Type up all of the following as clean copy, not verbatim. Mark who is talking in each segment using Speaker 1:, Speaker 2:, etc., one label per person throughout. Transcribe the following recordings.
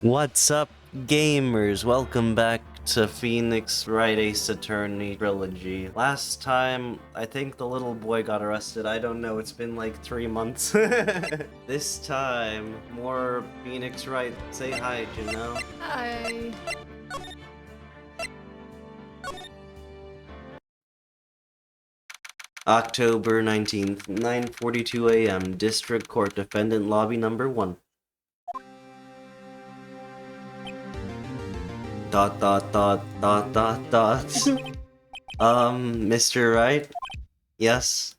Speaker 1: What's up, gamers? Welcome back to Pheonix Wright Ace Attorney Trilogy. Last time, I think the little boy got arrested. I don't know, it's been like 3 months. This time, more Pheonix Wright. Say hi, Janelle.
Speaker 2: Hi.
Speaker 1: October 19th, 9:42 a.m. District Court, Defendant Lobby Number 1. Dot dot dot dot dot dot. Mr. Wright? Yes?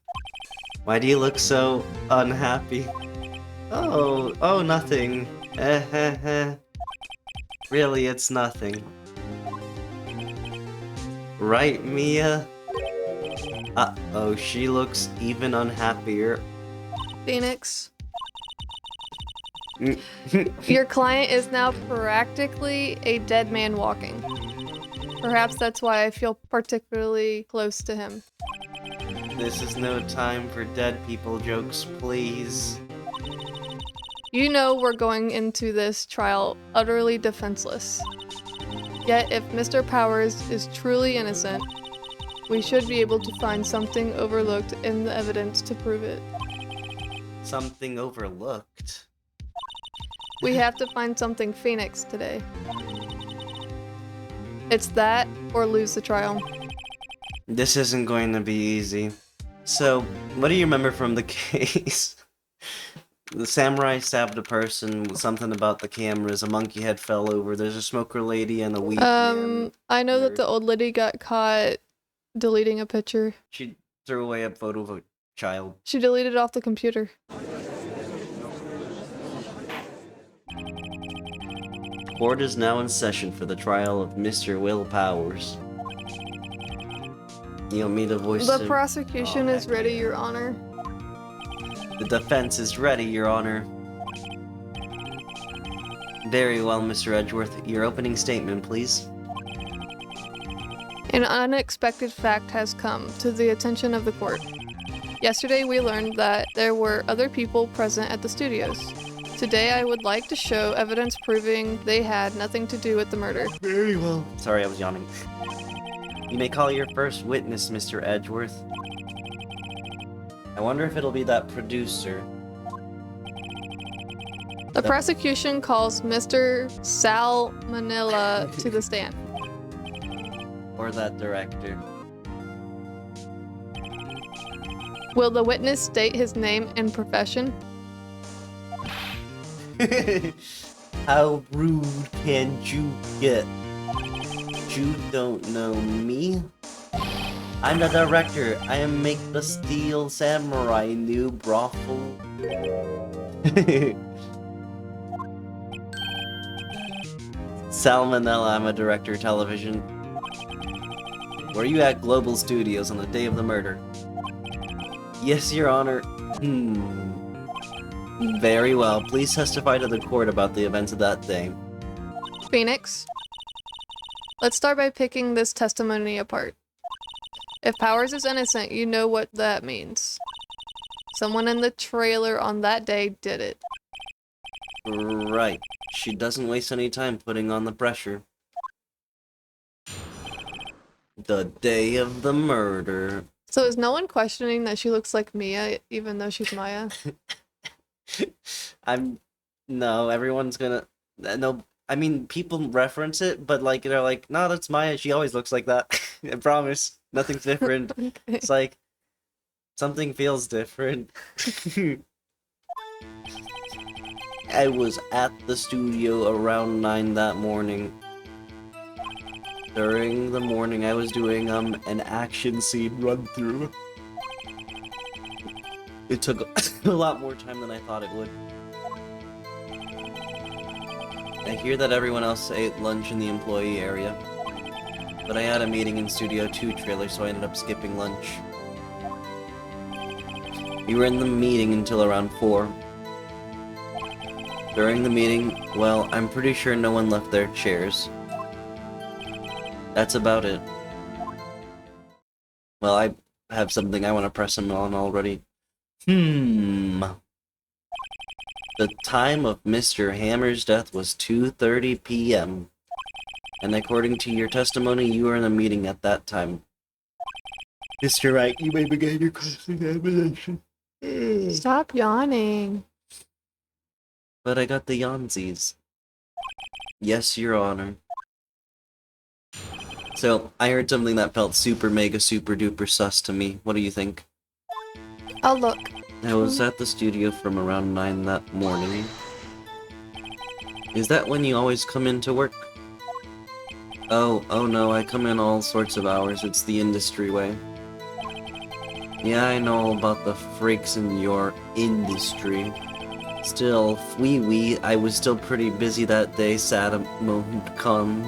Speaker 1: Why do you look so unhappy? Oh, nothing. Eh, eh, eh. Really, it's nothing. Right, Mia? Uh-oh, she looks even unhappier.
Speaker 2: Pheonix. Your client is now practically a dead man walking. Perhaps that's why I feel particularly close to him.
Speaker 1: This is no time for dead people jokes, please.
Speaker 2: You know we're going into this trial utterly defenseless. Yet if Mr. Powers is truly innocent, we should be able to find something overlooked in the evidence to prove it.
Speaker 1: Something overlooked?
Speaker 2: We have to find something Pheonix today. It's that or lose the trial.
Speaker 1: This isn't going to be easy. So, what do you remember from the case? The samurai stabbed a person, something about the cameras, a monkey head fell over, there's a smoker lady and a weed man.
Speaker 2: I know that the old lady got caught deleting a picture.
Speaker 1: She threw away a photo of a child.
Speaker 2: She deleted it off the computer.
Speaker 1: Court is now in session for the trial of Mr. Will Powers. You want me to voice
Speaker 2: The
Speaker 1: him?
Speaker 2: prosecution is ready, Your Honor.
Speaker 1: The defense is ready, Your Honor. Very well, Mr. Edgeworth. Your opening statement, please.
Speaker 2: An unexpected fact has come to the attention of the court. Yesterday we learned that there were other people present at the studios. Today I would like to show evidence proving they had nothing to do with the murder.
Speaker 1: Very well. Sorry, I was yawning. You may call your first witness, Mr. Edgeworth. I wonder if it'll be that producer.
Speaker 2: The prosecution calls Mr. Sal Manila to the stand.
Speaker 1: Or that director.
Speaker 2: Will the witness state his name and profession?
Speaker 1: How rude can you get? You don't know me? I'm the director. I am Make the Steel Samurai new brothel. Salmonella, I'm a director of television. Were you at Global Studios on the day of the murder? Yes, Your Honor. Very well. Please testify to the court about the events of that day.
Speaker 2: Pheonix. Let's start by picking this testimony apart. If Powers is innocent, you know what that means. Someone in the trailer on that day did it.
Speaker 1: Right. She doesn't waste any time putting on the pressure. The day of the murder.
Speaker 2: So is no one questioning that she looks like Mia, even though she's Maya?
Speaker 1: No, everyone's gonna... No, I mean, people reference it, but like, they're like, no, that's Maya, she always looks like that. I promise. Nothing's different.
Speaker 2: Okay.
Speaker 1: It's like, something feels different. I was at the studio around 9 that morning. During the morning, I was doing an action scene run through. It took a lot more time than I thought it would. I hear that everyone else ate lunch in the employee area, but I had a meeting in Studio 2 trailer, so I ended up skipping lunch. We were in the meeting until around 4. During the meeting, well, I'm pretty sure no one left their chairs. That's about it. Well, I have something I want to press him on already. The time of Mr. Hammer's death was 2:30 p.m. And according to your testimony, you were in a meeting at that time. Mr. Wright, you may begin your cross-examination.
Speaker 2: Stop yawning.
Speaker 1: But I got the yawnsies. Yes, Your Honor. So, I heard something that felt super mega super duper sus to me. What do you think?
Speaker 2: I'll look.
Speaker 1: I was at the studio from around 9 that morning. Is that when you always come into work? Oh no, I come in all sorts of hours. It's the industry way. Yeah, I know all about the freaks in your industry. Still, I was still pretty busy that day, sad moment come.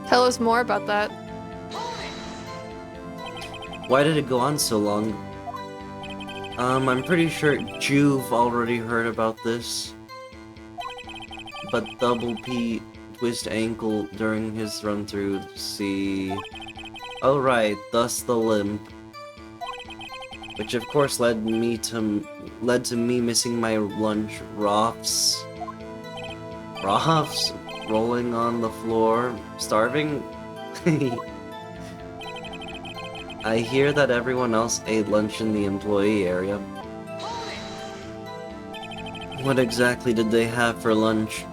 Speaker 2: Tell us more about that.
Speaker 1: Why did it go on so long? I'm pretty sure you've already heard about this. But Double P twist ankle during his run through see. Oh right, thus the limp. Which of course led to me missing my lunch. ROFs? Rolling on the floor, starving? I hear that everyone else ate lunch in the employee area. What exactly did they have for lunch?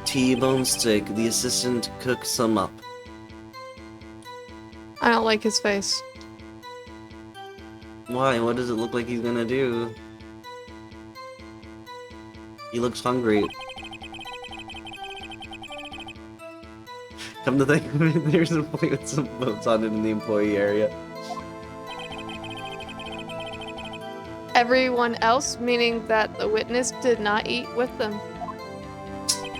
Speaker 1: T-bone steak. The assistant cooked some up.
Speaker 2: I don't like his face.
Speaker 1: Why? What does it look like he's gonna do? He looks hungry. Come to think of it, there's a plate with some boats on it in the employee area.
Speaker 2: Everyone else, meaning that the witness did not eat with them.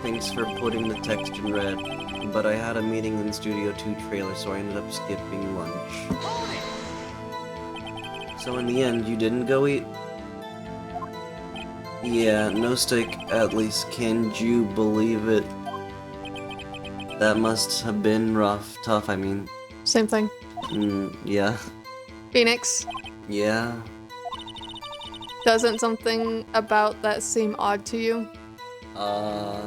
Speaker 1: Thanks for putting the text in red. But I had a meeting in Studio 2 trailer, so I ended up skipping lunch. So in the end, you didn't go eat? Yeah, no steak, at least. Can you believe it? That must have been rough. Tough, I mean.
Speaker 2: Same thing.
Speaker 1: Yeah.
Speaker 2: Pheonix,
Speaker 1: Yeah.
Speaker 2: doesn't something about that seem odd to you? I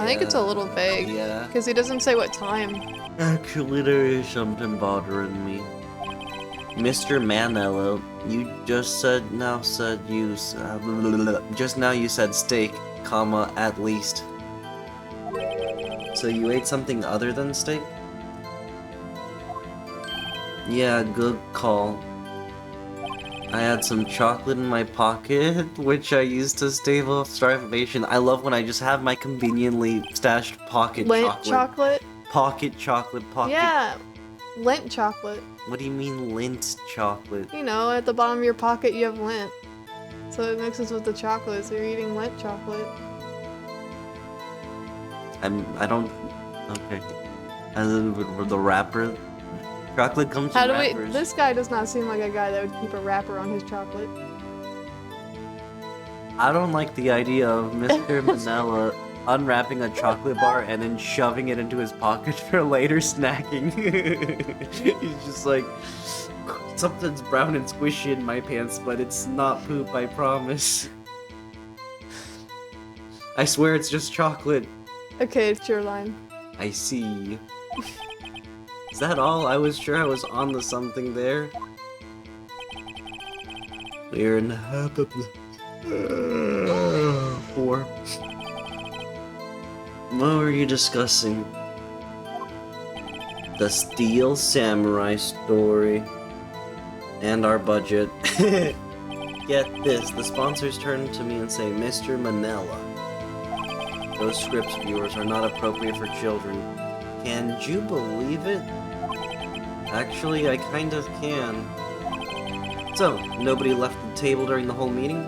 Speaker 2: think it's a little vague.
Speaker 1: Yeah.
Speaker 2: Because he doesn't say what time.
Speaker 1: Actually, there is something bothering me. Mr. Manello, you just now you said steak, comma, at least. So you ate something other than steak? Yeah, good call. I had some chocolate in my pocket, which I used to stave off starvation. I love when I just have my conveniently stashed pocket
Speaker 2: Lint chocolate?
Speaker 1: Pocket chocolate, pocket.
Speaker 2: Yeah, lint chocolate.
Speaker 1: What do you mean lint chocolate?
Speaker 2: You know, at the bottom of your pocket you have lint. So it mixes with the chocolate, so you're eating lint chocolate.
Speaker 1: I don't... Okay. And then the wrapper... Chocolate comes in wrappers.
Speaker 2: This guy does not seem like a guy that would keep a wrapper on his chocolate.
Speaker 1: I don't like the idea of Mr. Manella unwrapping a chocolate bar and then shoving it into his pocket for later snacking. He's just like, something's brown and squishy in my pants, but it's not poop, I promise. I swear it's just chocolate.
Speaker 2: Okay, it's your line.
Speaker 1: I see. Is that all? I was sure I was on to something there. We're in half of the... 4. What were you discussing? The Steel Samurai story. And our budget. Get this, the sponsors turn to me and say, Mr. Manella, those scripts, viewers, are not appropriate for children. Can you believe it? Actually, I kind of can. So, nobody left the table during the whole meeting?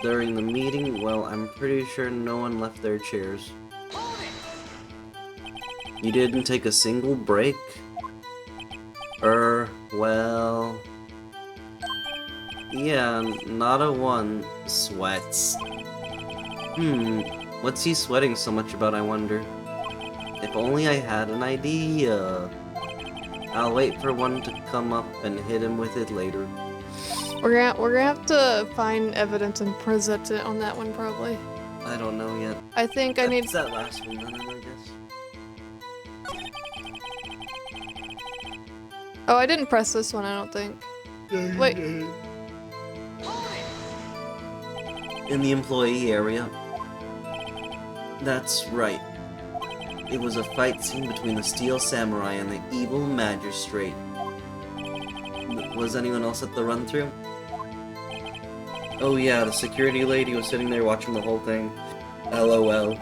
Speaker 1: During the meeting? Well, I'm pretty sure no one left their chairs. You didn't take a single break? Well... Yeah, not a one. Sweats. What's he sweating so much about, I wonder? If only I had an idea. I'll wait for one to come up and hit him with it later.
Speaker 2: We're gonna have to find evidence and present it on that one probably.
Speaker 1: I don't know yet.
Speaker 2: I think I need.
Speaker 1: It's that last one then, I guess.
Speaker 2: Oh, I didn't press this one, I don't think. Wait.
Speaker 1: In the employee area. That's right. It was a fight scene between the Steel Samurai and the evil magistrate. Was anyone else at the run-through? Oh yeah, the security lady was sitting there watching the whole thing. LOL.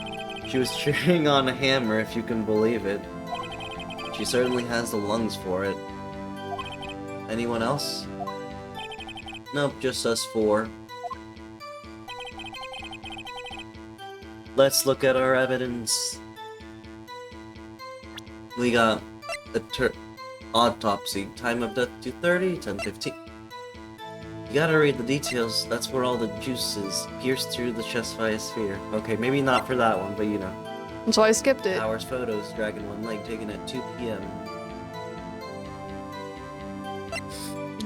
Speaker 1: She was cheering on a hammer, if you can believe it. She certainly has the lungs for it. Anyone else? Nope, just us four. Let's look at our evidence. We got a autopsy, time of death 2:30, 10:15. You gotta read the details, that's where all the juice is. Pierced through the chest via sphere. Okay, maybe not for that one, but you know.
Speaker 2: So I skipped it.
Speaker 1: Hours photos, dragon one leg taken at 2 p.m.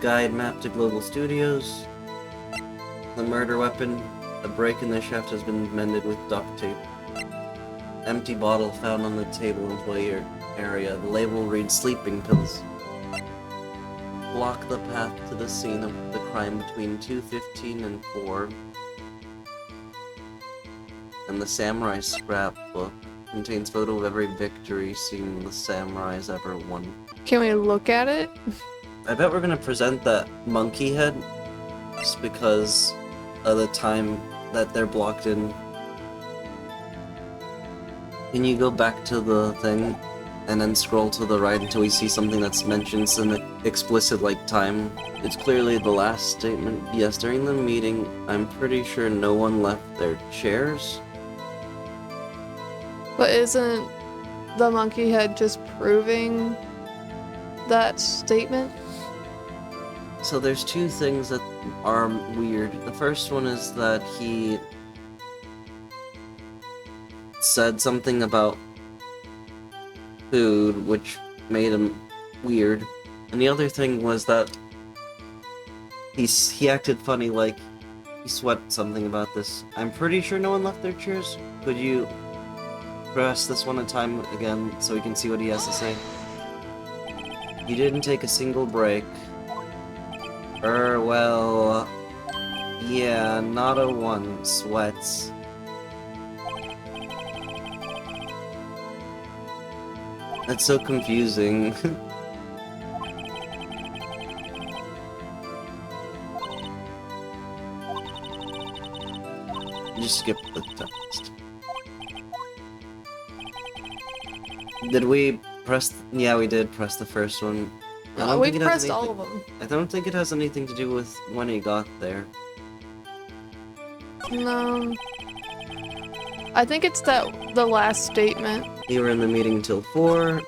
Speaker 1: Guide map to Global Studios. The murder weapon. A break in the shaft has been mended with duct tape. Empty bottle found on the table employee area. The label reads sleeping pills. Block the path to the scene of the crime between 2:15 and 4. And the samurai scrapbook contains photo of every victory scene the samurais ever won.
Speaker 2: Can we look at it?
Speaker 1: I bet we're gonna present that monkey head just because of the time that they're blocked in. Can you go back to the thing and then scroll to the right until we see something that's mentioned some explicit like time? It's clearly the last statement. Yes, during the meeting, I'm pretty sure no one left their chairs.
Speaker 2: But isn't the monkey head just proving that statement?
Speaker 1: So there's two things that are weird. The first one is that he said something about food, which made him weird. And the other thing was that he acted funny, like he sweat something about this. I'm pretty sure no one left their chairs. Could you press this one at a time again so we can see what he has to say? He didn't take a single break. Well, yeah, not a one. Sweats. That's so confusing. Just skip the text. Did we press? Yeah, we did press the first one.
Speaker 2: We pressed all of them.
Speaker 1: I don't think it has anything to do with when he got there.
Speaker 2: No. I think it's the last statement.
Speaker 1: You were in the meeting until 4.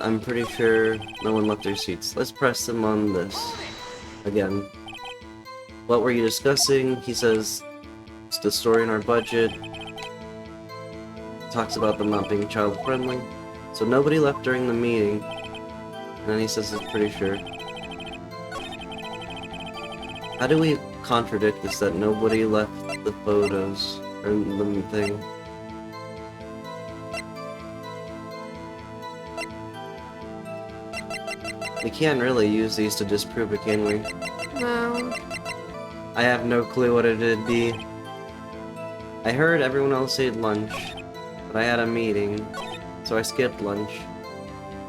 Speaker 1: I'm pretty sure no one left their seats. Let's press him on this. Again. What were you discussing? He says it's the story in our budget. Talks about them not being child-friendly. So nobody left during the meeting. And then he says he's pretty sure. How do we contradict this, that nobody left the photos or the thing? We can't really use these to disprove it, can we?
Speaker 2: No.
Speaker 1: I have no clue what it'd be. I heard everyone else ate lunch, but I had a meeting, so I skipped lunch.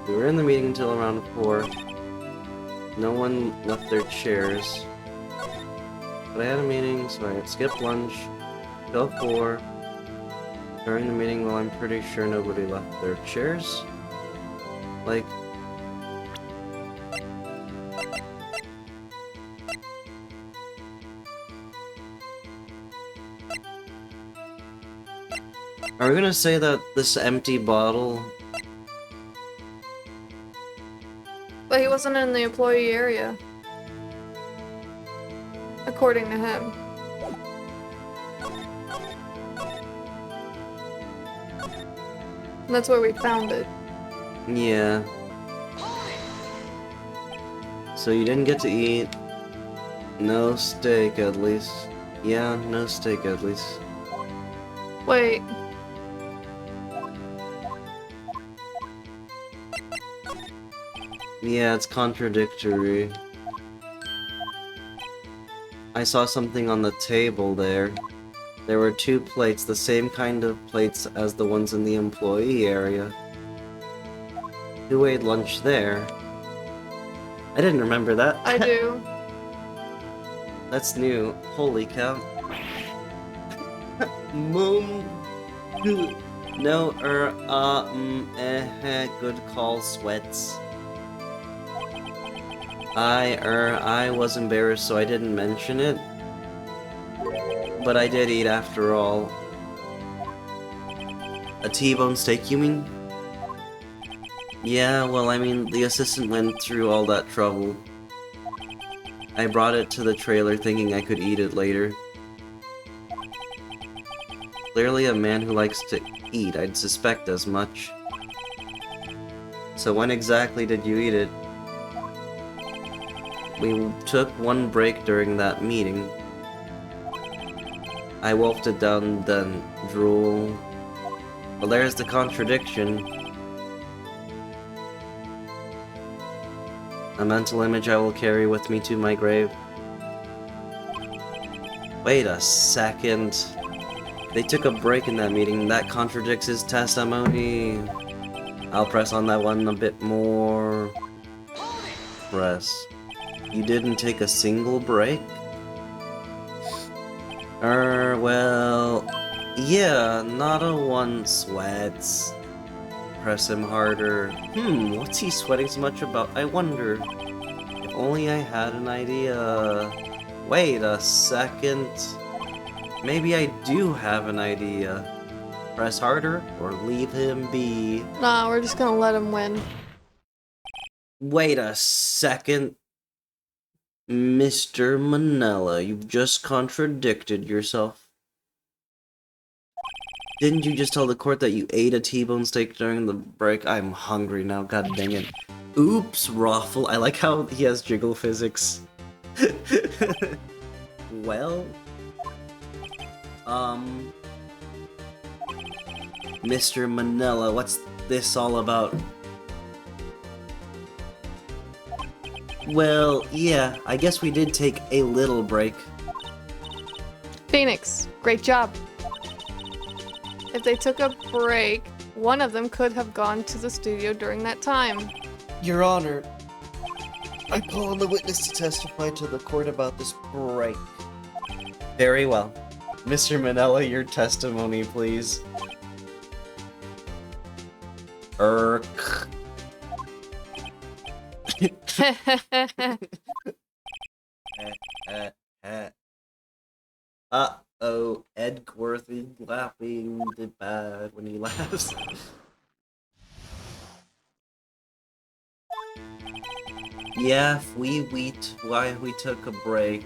Speaker 1: We were in the meeting until around 4. No one left their chairs. But I had a meeting, so I skipped lunch till 4. During the meeting, well, I'm pretty sure nobody left their chairs. Like... Are we gonna say that this empty bottle...
Speaker 2: But he wasn't in the employee area. According to him. And that's where we found it.
Speaker 1: Yeah, So you didn't get to eat. No steak, at least. Yeah, no steak, at least.
Speaker 2: Wait.
Speaker 1: Yeah, it's contradictory. I saw something on the table there. There were 2 plates, the same kind of plates as the ones in the employee area. Who ate lunch there? I didn't remember that.
Speaker 2: I do.
Speaker 1: That's new. Holy cow. Moon. No, good call, Sweats. I was embarrassed, so I didn't mention it. But I did eat after all. A T-bone steak, you mean? Yeah, well, I mean, the assistant went through all that trouble. I brought it to the trailer thinking I could eat it later. Clearly a man who likes to eat, I'd suspect as much. So when exactly did you eat it? We took 1 break during that meeting. I wolfed it down, then drool. Well, there's the contradiction. A mental image I will carry with me to my grave. Wait a second. They took a break in that meeting. That contradicts his testimony. I'll press on that one a bit more. Press. You didn't take a single break? Well... Yeah, not a one, Sweats. Press him harder. What's he sweating so much about? I wonder. If only I had an idea. Wait a second. Maybe I do have an idea. Press harder or leave him be.
Speaker 2: Nah, we're just gonna let him win.
Speaker 1: Wait a second. Mr. Manila, you've just contradicted yourself. Didn't you just tell the court that you ate a T-bone steak during the break? I'm hungry now, god dang it. Oops, ROFL. I like how he has jiggle physics. Well... Mr. Manila, what's this all about? Well, yeah, I guess we did take a little break.
Speaker 2: Pheonix, great job. If they took a break, one of them could have gone to the studio during that time.
Speaker 1: Your Honor, I call on the witness to testify to the court about this break. Very well. Mr. Manila, your testimony, please. Uh-oh, Edgeworthy laughing bad when he laughs. Yeah, we why we took a break,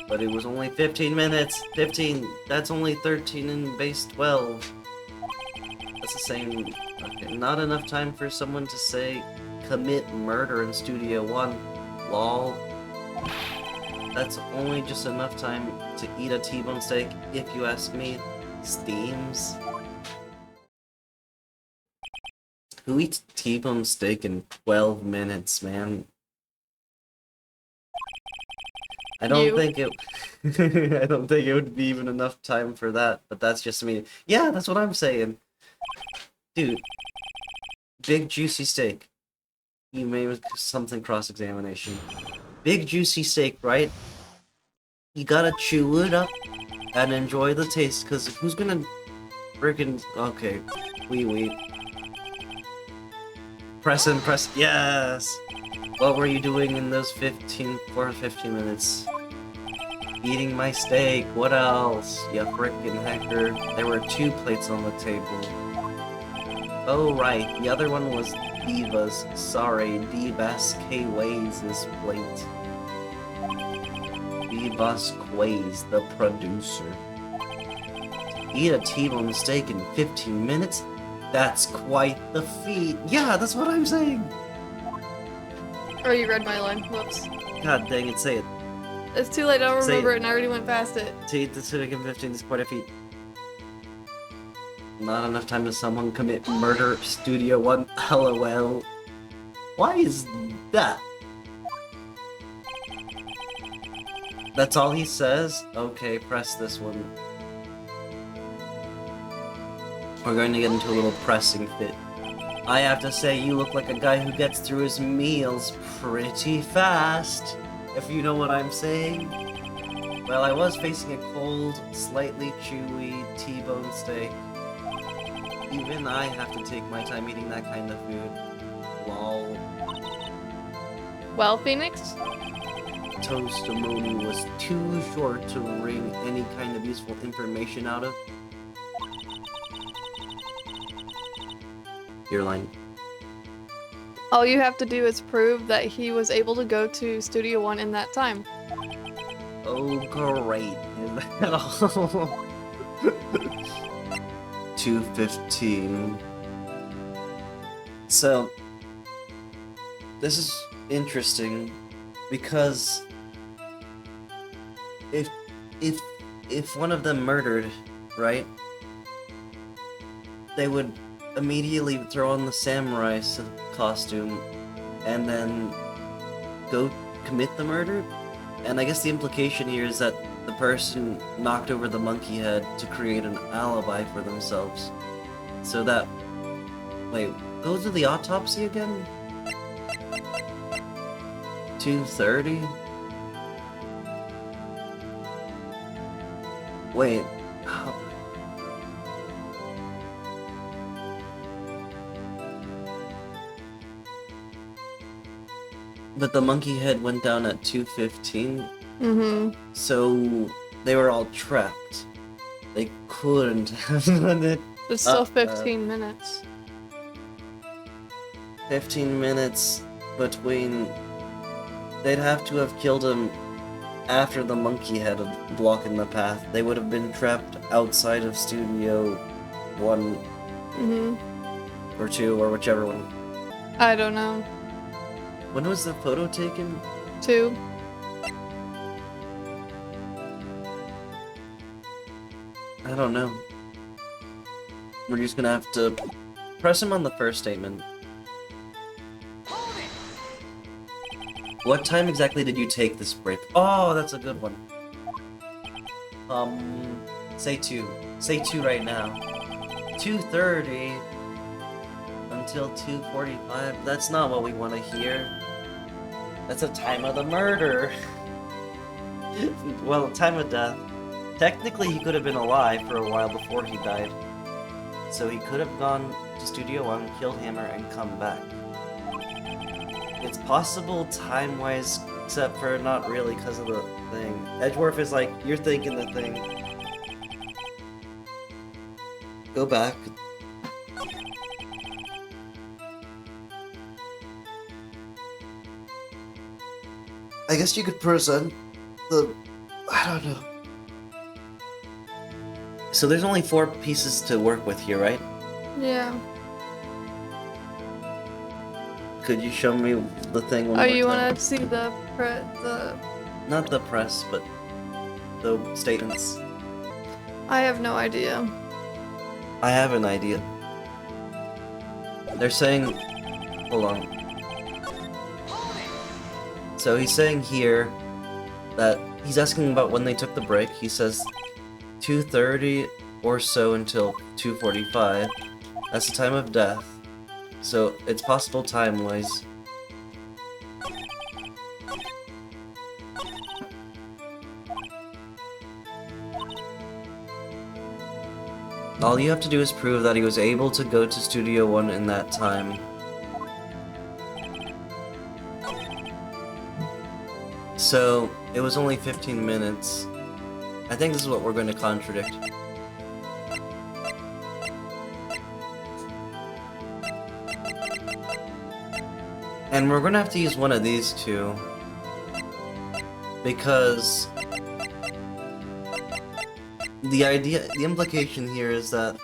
Speaker 1: but it was only 15 minutes. 15, that's only 13 in base 12. That's the same. Okay, not enough time for someone to say commit murder in Studio 1. Lol. That's only just enough time to eat a T-bone steak, if you ask me. Steams. Who eats T-bone steak in 12 minutes, man? I don't think it... I don't think it would be even enough time for that, but that's just me. Yeah, that's what I'm saying. Dude. Big juicy steak. You made something cross-examination. Big juicy steak, right? You gotta chew it up and enjoy the taste, cause who's gonna freaking... Okay. Wee. Press and press. Yes! What were you doing in those 15 minutes? Eating my steak. What else? You frickin' hacker. There were 2 plates on the table. Oh, right. The other one was Diva's. Sorry, Divas K-Ways' plate. Divas Quays, the producer. Eat a T-bone steak in 15 minutes? That's quite the feat. Yeah, that's what I'm saying.
Speaker 2: Oh, you read my line. Whoops.
Speaker 1: God dang it, say it.
Speaker 2: It's too late, I don't
Speaker 1: Say
Speaker 2: remember
Speaker 1: it.
Speaker 2: it and I already went past it.
Speaker 1: Take the Civic in 15 to support feet. Not enough time to someone commit murder. Studio 1. LOL. Why is that? That's all he says? Okay, press this one. We're going to get into a little pressing fit. I have to say, you look like a guy who gets through his meals pretty fast, if you know what I'm saying. Well, I was facing a cold, slightly chewy T-bone steak. Even I have to take my time eating that kind of food. Lol.
Speaker 2: Well, Phoenix?
Speaker 1: Toastamoni was too short to wring any kind of useful information out of. Your line.
Speaker 2: All you have to do is prove that he was able to go to Studio 1 in that time.
Speaker 1: Oh, great. Is that all? 2:15. So, this is interesting because if one of them murdered, right? They would immediately throw on the samurai costume and then go commit the murder. And I guess the implication here is that the person knocked over the monkey head to create an alibi for themselves. So that... Wait, go to the autopsy again? 2:30? Wait, how... But the monkey head went down at 2:15?
Speaker 2: Mm-hmm.
Speaker 1: So they were all trapped. They couldn't have done it.
Speaker 2: It's still 15 minutes.
Speaker 1: 15 minutes between... They'd have to have killed him after the monkey head had blocking the path. They would have been trapped outside of Studio 1
Speaker 2: Mm-hmm.
Speaker 1: or 2 or whichever one.
Speaker 2: I don't know.
Speaker 1: When was the photo taken?
Speaker 2: 2.
Speaker 1: I don't know. We're just gonna have to press him on the first statement. What time exactly did you take this break? Oh, that's a good one. Say 2. Say 2 right now. 2:30 until 2:45. That's not what we want to hear. That's the time of the murder. Well, time of death. Technically, he could have been alive for a while before he died. So he could have gone to Studio 1, killed Hammer, and come back. It's possible time-wise, except for not really because of the thing. Edgeworth is like, you're thinking the thing. Go back. I guess you could present the... I don't know. So there's only 4 pieces to work with here, right?
Speaker 2: Yeah.
Speaker 1: Could you show me the thing one
Speaker 2: Oh,
Speaker 1: more
Speaker 2: you
Speaker 1: time?
Speaker 2: want to see the
Speaker 1: Not the press, but the statements.
Speaker 2: I have no idea.
Speaker 1: I have an idea. They're saying... Hold on. So he's saying here that he's asking about when they took the break. He says 2:30 or so until 2:45. That's the time of death. So it's possible time-wise. All you have to do is prove that he was able to go to Studio 1 in that time. So, it was only 15 minutes. I think this is what we're going to contradict. And we're going to have to use one of these two. Because... the implication here is that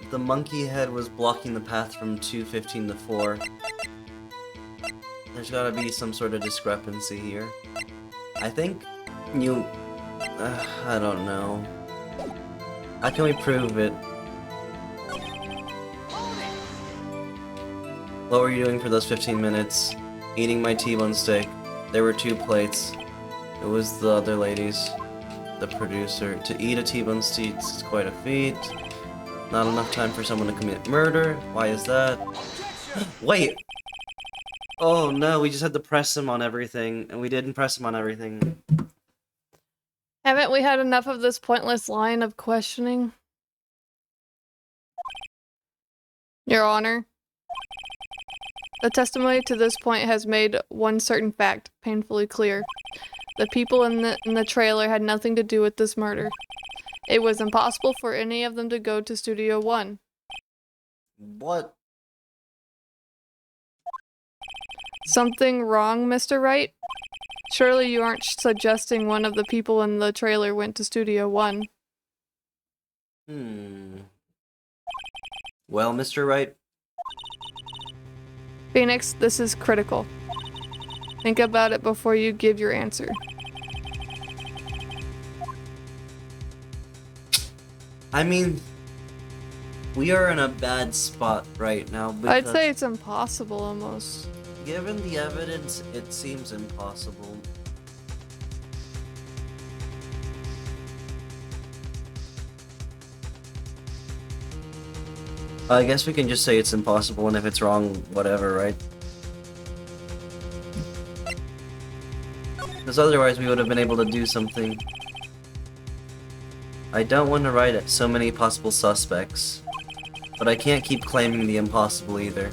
Speaker 1: the monkey head was blocking the path from 2:15 to 4. There's gotta be some sort of discrepancy here. I think you... I don't know. How can we prove it? What were you doing for those 15 minutes? Eating my T-bone steak. There were 2 plates. It was the other ladies. The producer. To eat a T-bone steak is quite a feat. Not enough time for someone to commit murder. Why is that? Wait! Oh no, we just had to press him on everything, and we didn't press him on everything.
Speaker 2: Haven't we had enough of this pointless line of questioning? Your Honor, the testimony to this point has made one certain fact painfully clear. The people in the trailer had nothing to do with this murder. It was impossible for any of them to go to Studio One.
Speaker 1: What?
Speaker 2: Something wrong, Mr. Wright? Surely you aren't suggesting one of the people in the trailer went to Studio One.
Speaker 1: Well, Mr. Wright?
Speaker 2: Pheonix, this is critical. Think about it before you give your answer.
Speaker 1: I mean, we are in a bad spot right now because...
Speaker 2: I'd say it's impossible, almost.
Speaker 1: Given the evidence, it seems impossible. I guess we can just say it's impossible, and if it's wrong, whatever, right? Because otherwise we would have been able to do something. I don't want to write at so many possible suspects, but I can't keep claiming the impossible either.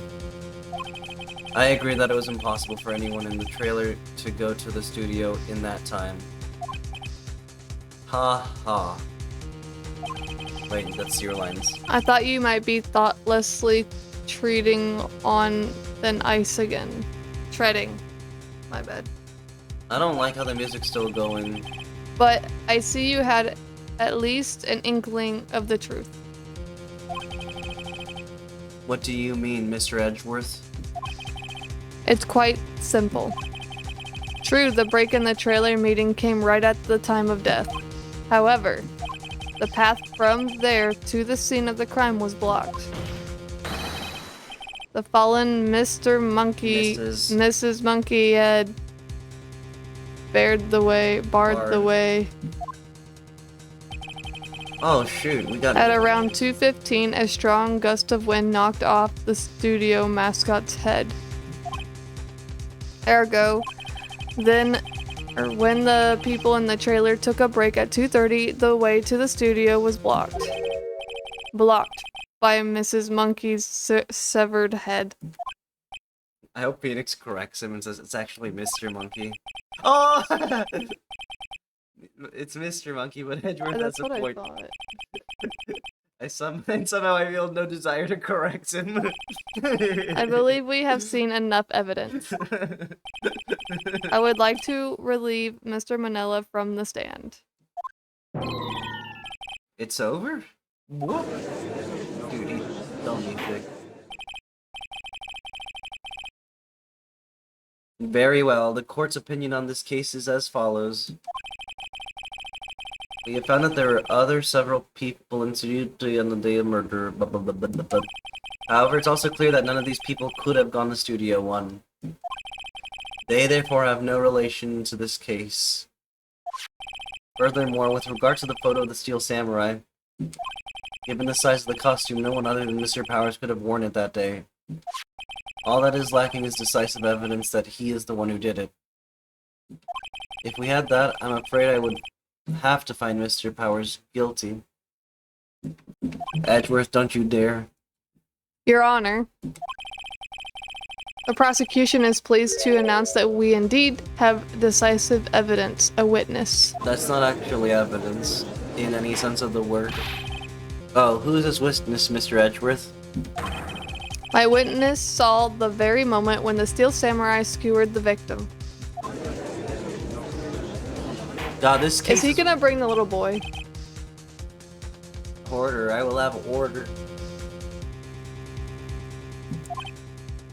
Speaker 1: I agree that it was impossible for anyone in the trailer to go to the studio in that time. Ha ha. Wait, that's your lines.
Speaker 2: I thought you might be thoughtlessly treading on thin ice again. Treading. My bad.
Speaker 1: I don't like how the music's still going.
Speaker 2: But I see you had at least an inkling of the truth.
Speaker 1: What do you mean, Mr. Edgeworth?
Speaker 2: It's quite simple. True, the break in the trailer meeting came right at the time of death. However, the path from there to the scene of the crime was blocked. The fallen Mr. Monkey, Mrs. Monkey had barred the way.
Speaker 1: Oh shoot, we got
Speaker 2: At around 2:15, a strong gust of wind knocked off the studio mascot's head. Ergo, when the people in the trailer took a break at 2:30, the way to the studio was blocked. Blocked by Mrs. Monkey's severed head.
Speaker 1: I hope Pheonix corrects him and says it's actually Mr. Monkey. Oh! It's Mr. Monkey, but Edgeworth has a point.
Speaker 2: That's what I thought.
Speaker 1: Somehow I feel no desire to correct him.
Speaker 2: I believe we have seen enough evidence. I would like to relieve Mr. Manila from the stand.
Speaker 1: It's over? Whoop. Dude, don't be thick. Very well, the court's opinion on this case is as follows. We have found that there were several people in studio on the day of murder. Blah, blah, blah, blah, blah, blah. However, it's also clear that none of these people could have gone to Studio One. They therefore have no relation to this case. Furthermore, with regard to the photo of the Steel Samurai, given the size of the costume, no one other than Mr. Powers could have worn it that day. All that is lacking is decisive evidence that he is the one who did it. If we had that, I'm afraid I would have to find Mr. Powers guilty. Edgeworth, don't you dare.
Speaker 2: Your Honor, the prosecution is pleased to announce that we indeed have decisive evidence, a witness.
Speaker 1: That's not actually evidence, in any sense of the word. Oh, who is this witness, Mr. Edgeworth?
Speaker 2: My witness saw the very moment when the Steel Samurai skewered the victim.
Speaker 1: God, this case
Speaker 2: is he gonna bring the little boy?
Speaker 1: Order, I will have order.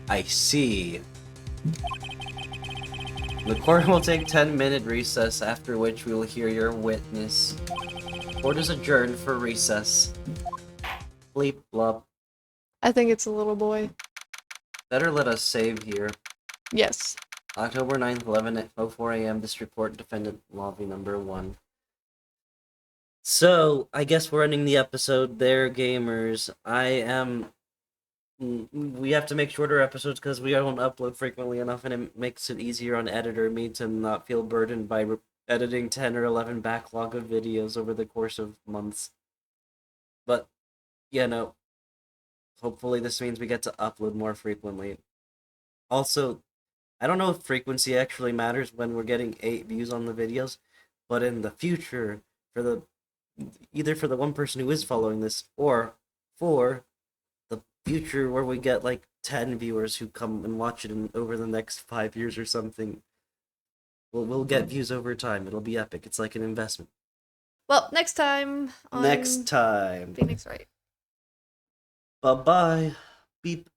Speaker 1: I see. The court will take 10-minute recess, after which we will hear your witness. Court is adjourned for recess. Bleep blop.
Speaker 2: I think it's a little boy.
Speaker 1: Better let us save here.
Speaker 2: Yes.
Speaker 1: October 9th, 11:04 a.m. This report, defendant lobby number 1. So, I guess we're ending the episode there, gamers. We have to make shorter episodes because we don't upload frequently enough, and it makes it easier on editor me to not feel burdened by editing 10 or 11 backlog of videos over the course of months. But, hopefully this means we get to upload more frequently. Also, I don't know if frequency actually matters when we're getting 8 views on the videos, but in the future, either for the one person who is following this, or for the future where we get like 10 viewers who come and watch it over the next 5 years or something, we'll get views over time. It'll be epic. It's like an investment.
Speaker 2: Well, next time on
Speaker 1: Next time.
Speaker 2: Pheonix Wright.
Speaker 1: Bye-bye. Beep.